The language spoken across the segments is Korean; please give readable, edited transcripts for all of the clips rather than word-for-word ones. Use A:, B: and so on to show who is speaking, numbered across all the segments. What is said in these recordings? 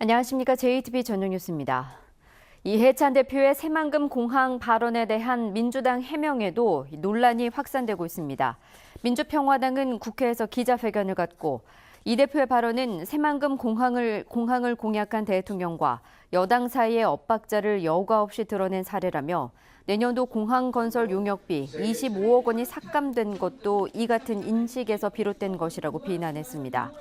A: 안녕하십니까. JTBC 전용뉴스입니다. 이해찬 대표의 새만금 공항 발언에 대한 민주당 해명에도 논란이 확산되고 있습니다. 민주평화당은 국회에서 기자회견을 갖고 이 대표의 발언은 새만금 공항을 공약한 대통령과 여당 사이의 엇박자를 여과 없이 드러낸 사례라며 내년도 공항 건설 용역비 25억 원이 삭감된 것도 이 같은 인식에서 비롯된 것이라고 비난했습니다.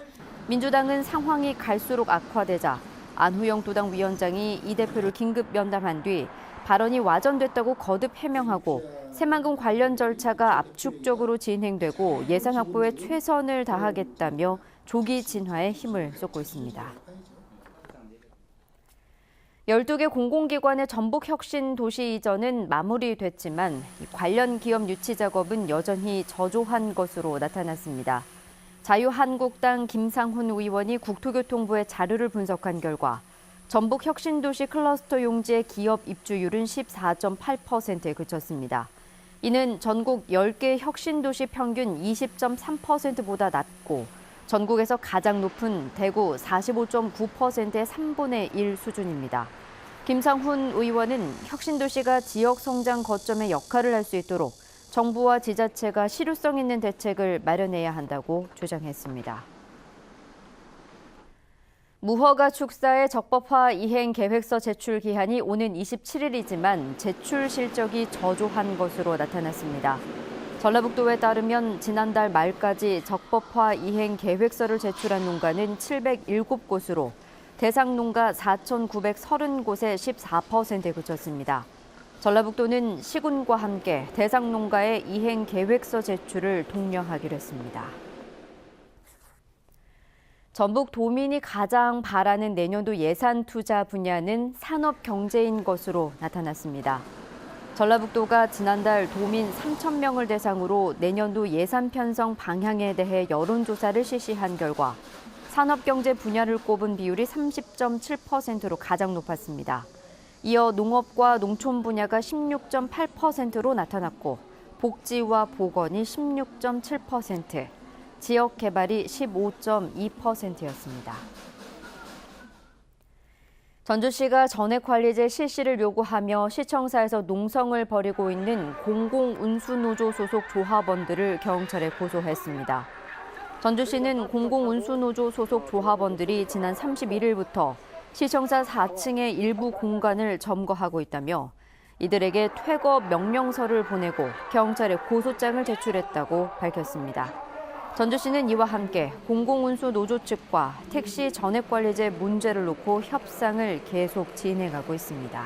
A: 민주당은 상황이 갈수록 악화되자 안후영 도당 위원장이 이 대표를 긴급 면담한 뒤 발언이 와전됐다고 거듭 해명하고 새만금 관련 절차가 압축적으로 진행되고 예산 확보에 최선을 다하겠다며 조기 진화에 힘을 쏟고 있습니다. 12개 공공기관의 전북혁신도시 이전은 마무리됐지만 관련 기업 유치 작업은 여전히 저조한 것으로 나타났습니다. 자유한국당 김상훈 의원이 국토교통부의 자료를 분석한 결과 전북혁신도시 클러스터 용지의 기업 입주율은 14.8%에 그쳤습니다. 이는 전국 10개 혁신도시 평균 20.3%보다 낮고 전국에서 가장 높은 대구 45.9%의 3분의 1 수준입니다. 김상훈 의원은 혁신도시가 지역 성장 거점의 역할을 할 수 있도록 정부와 지자체가 실효성 있는 대책을 마련해야 한다고 주장했습니다. 무허가 축사의 적법화 이행 계획서 제출 기한이 오는 27일이지만 제출 실적이 저조한 것으로 나타났습니다. 전라북도에 따르면 지난달 말까지 적법화 이행 계획서를 제출한 농가는 707곳으로 대상 농가 4,930곳의 14%에 그쳤습니다. 전라북도는 시군과 함께 대상 농가의 이행 계획서 제출을 독려하기로 했습니다. 전북 도민이 가장 바라는 내년도 예산 투자 분야는 산업 경제인 것으로 나타났습니다. 전라북도가 지난달 도민 3,000명을 대상으로 내년도 예산 편성 방향에 대해 여론조사를 실시한 결과 산업 경제 분야를 꼽은 비율이 30.7%로 가장 높았습니다. 이어 농업과 농촌 분야가 16.8%로 나타났고 복지와 보건이 16.7%, 지역 개발이 15.2%였습니다. 전주시가 전액관리제 실시를 요구하며 시청사에서 농성을 벌이고 있는 공공운수노조 소속 조합원들을 경찰에 고소했습니다. 전주시는 공공운수노조 소속 조합원들이 지난 31일부터 시청사 4층의 일부 공간을 점거하고 있다며 이들에게 퇴거 명령서를 보내고 경찰에 고소장을 제출했다고 밝혔습니다. 전주시는 이와 함께 공공운수 노조 측과 택시 전액관리제 문제를 놓고 협상을 계속 진행하고 있습니다.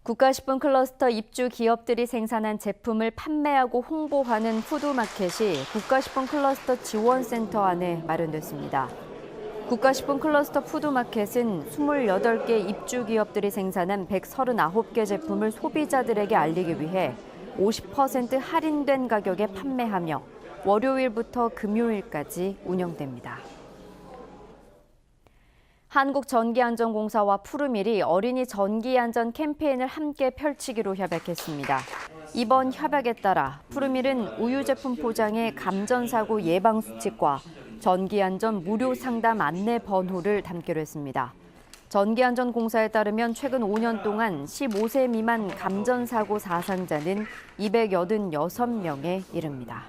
A: 국가식품 클러스터 입주 기업들이 생산한 제품을 판매하고 홍보하는 푸드마켓이 국가식품 클러스터 지원센터 안에 마련됐습니다. 국가식품 클러스터 푸드마켓은 28개 입주 기업들이 생산한 139개 제품을 소비자들에게 알리기 위해 50% 할인된 가격에 판매하며 월요일부터 금요일까지 운영됩니다. 한국전기안전공사와 푸르밀이 어린이 전기안전 캠페인을 함께 펼치기로 협약했습니다. 이번 협약에 따라 푸르밀은 우유 제품 포장에 감전사고 예방 수칙과 전기안전 무료 상담 안내 번호를 담기로 했습니다. 전기안전공사에 따르면 최근 5년 동안 15세 미만 감전사고 사상자는 286명에 이릅니다.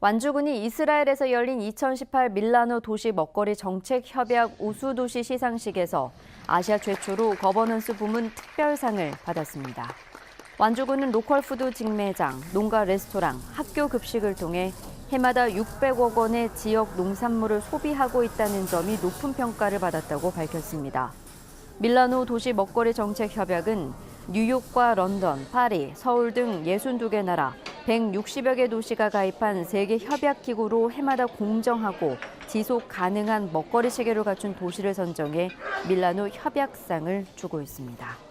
A: 완주군이 이스라엘에서 열린 2018 밀라노 도시 먹거리 정책 협약 우수도시 시상식에서 아시아 최초로 거버넌스 부문 특별상을 받았습니다. 완주군은 로컬푸드 직매장, 농가 레스토랑, 학교 급식을 통해 해마다 600억 원의 지역 농산물을 소비하고 있다는 점이 높은 평가를 받았다고 밝혔습니다. 밀라노 도시 먹거리 정책 협약은 뉴욕과 런던, 파리, 서울 등 62개 나라 160여 개 도시가 가입한 세계 협약기구로 해마다 공정하고 지속 가능한 먹거리 체계를 갖춘 도시를 선정해 밀라노 협약상을 주고 있습니다.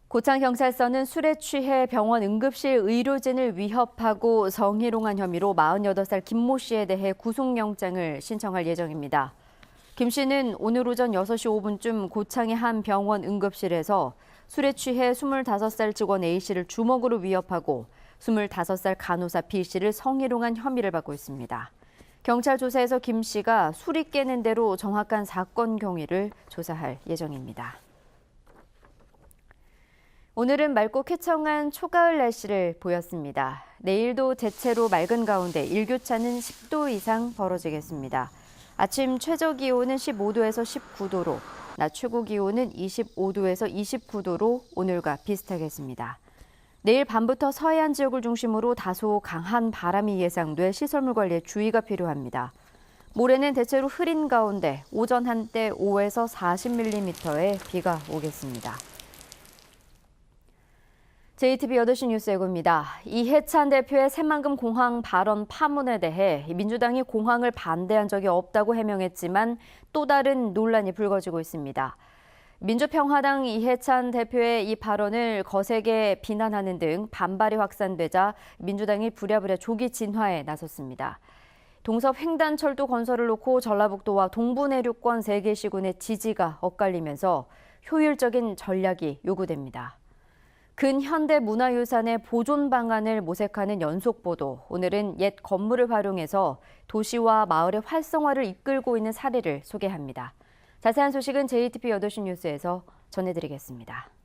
A: 고창경찰서는 술에 취해 병원 응급실 의료진을 위협하고 성희롱한 혐의로 48살 김모 씨에 대해 구속영장을 신청할 예정입니다. 김 씨는 오늘 오전 6시 5분쯤 고창의 한 병원 응급실에서 술에 취해 25살 직원 A 씨를 주먹으로 위협하고 25살 간호사 B 씨를 성희롱한 혐의를 받고 있습니다. 경찰 조사에서 김 씨가 술이 깨는 대로 정확한 사건 경위를 조사할 예정입니다. 오늘은 맑고 쾌청한 초가을 날씨를 보였습니다. 내일도 대체로 맑은 가운데 일교차는 10도 이상 벌어지겠습니다. 아침 최저 기온은 15도에서 19도로, 낮 최고 기온은 25도에서 29도로 오늘과 비슷하겠습니다. 내일 밤부터 서해안 지역을 중심으로 다소 강한 바람이 예상돼 시설물 관리에 주의가 필요합니다. 모레는 대체로 흐린 가운데 오전 한때 5에서 40mm의 비가 오겠습니다. JTB 8시 뉴스 예고입니다. 이해찬 대표의 새만금 공항 발언 파문에 대해 민주당이 공항을 반대한 적이 없다고 해명했지만 또 다른 논란이 불거지고 있습니다. 민주평화당 이해찬 대표의 이 발언을 거세게 비난하는 등 반발이 확산되자 민주당이 부랴부랴 조기 진화에 나섰습니다. 동섭 횡단철도 건설을 놓고 전라북도와 동부내륙권 3개 시군의 지지가 엇갈리면서 효율적인 전략이 요구됩니다. 근현대 문화유산의 보존 방안을 모색하는 연속보도, 오늘은 옛 건물을 활용해서 도시와 마을의 활성화를 이끌고 있는 사례를 소개합니다. 자세한 소식은 JTB 8시 뉴스에서 전해드리겠습니다.